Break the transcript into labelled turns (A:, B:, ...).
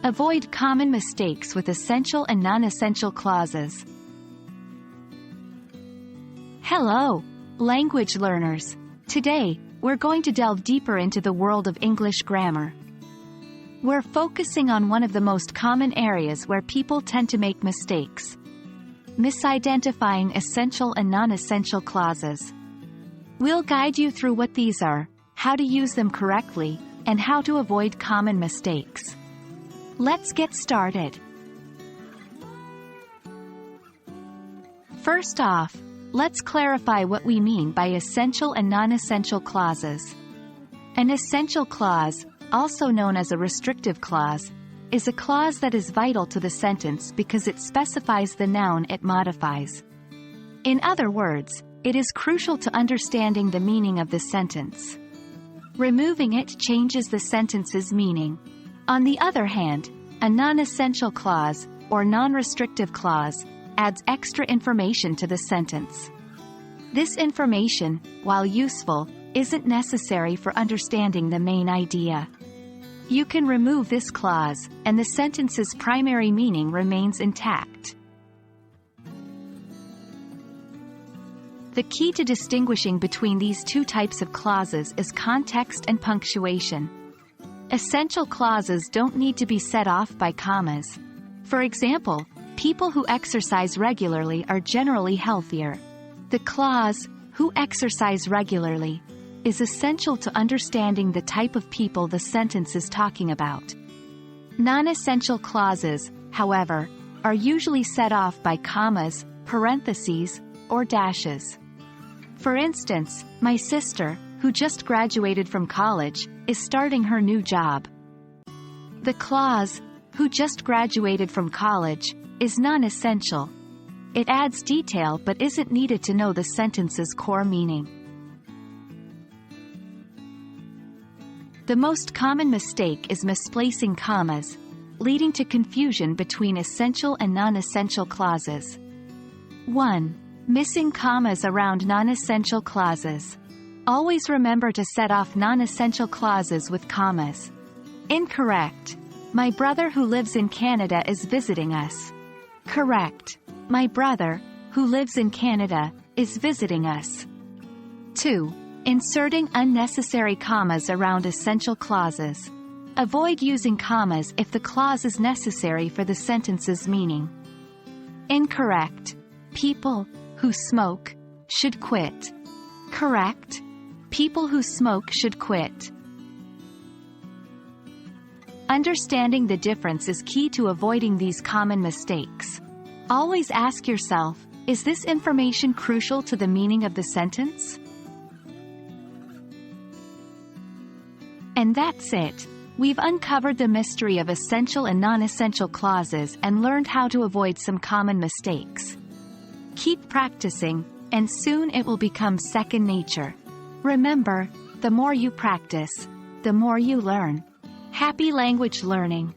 A: Avoid common mistakes with essential and non-essential clauses. Hello, language learners. Today, we're going to delve deeper into the world of English grammar. We're focusing on one of the most common areas where people tend to make mistakes: misidentifying essential and non-essential clauses. We'll guide you through what these are, how to use them correctly, and how to avoid common mistakes. Let's get started. First off, let's clarify what we mean by essential and non-essential clauses. An essential clause, also known as a restrictive clause, is a clause that is vital to the sentence because it specifies the noun it modifies. In other words, it is crucial to understanding the meaning of the sentence. Removing it changes the sentence's meaning. On the other hand, a non-essential clause, or non-restrictive clause, adds extra information to the sentence. This information, while useful, isn't necessary for understanding the main idea. You can remove this clause, and the sentence's primary meaning remains intact. The key to distinguishing between these two types of clauses is context and punctuation. Essential clauses don't need to be set off by commas. For example, people who exercise regularly are generally healthier. The clause, "who exercise regularly," is essential to understanding the type of people the sentence is talking about. Non-essential clauses, however, are usually set off by commas, parentheses, or dashes. For instance, my sister, who just graduated from college, is starting her new job. The clause, "who just graduated from college," is non-essential. It adds detail but isn't needed to know the sentence's core meaning. The most common mistake is misplacing commas, leading to confusion between essential and non-essential clauses. 1. Missing commas around non-essential clauses. Always remember to set off non-essential clauses with commas. Incorrect. My brother who lives in Canada is visiting us. Correct. My brother, who lives in Canada, is visiting us. 2. Inserting unnecessary commas around essential clauses. Avoid using commas if the clause is necessary for the sentence's meaning. Incorrect. People who smoke should quit. Correct. People who smoke should quit. Understanding the difference is key to avoiding these common mistakes. Always ask yourself, is this information crucial to the meaning of the sentence? And that's it. We've uncovered the mystery of essential and non-essential clauses and learned how to avoid some common mistakes. Keep practicing, and soon it will become second nature. Remember, the more you practice, the more you learn. Happy language learning!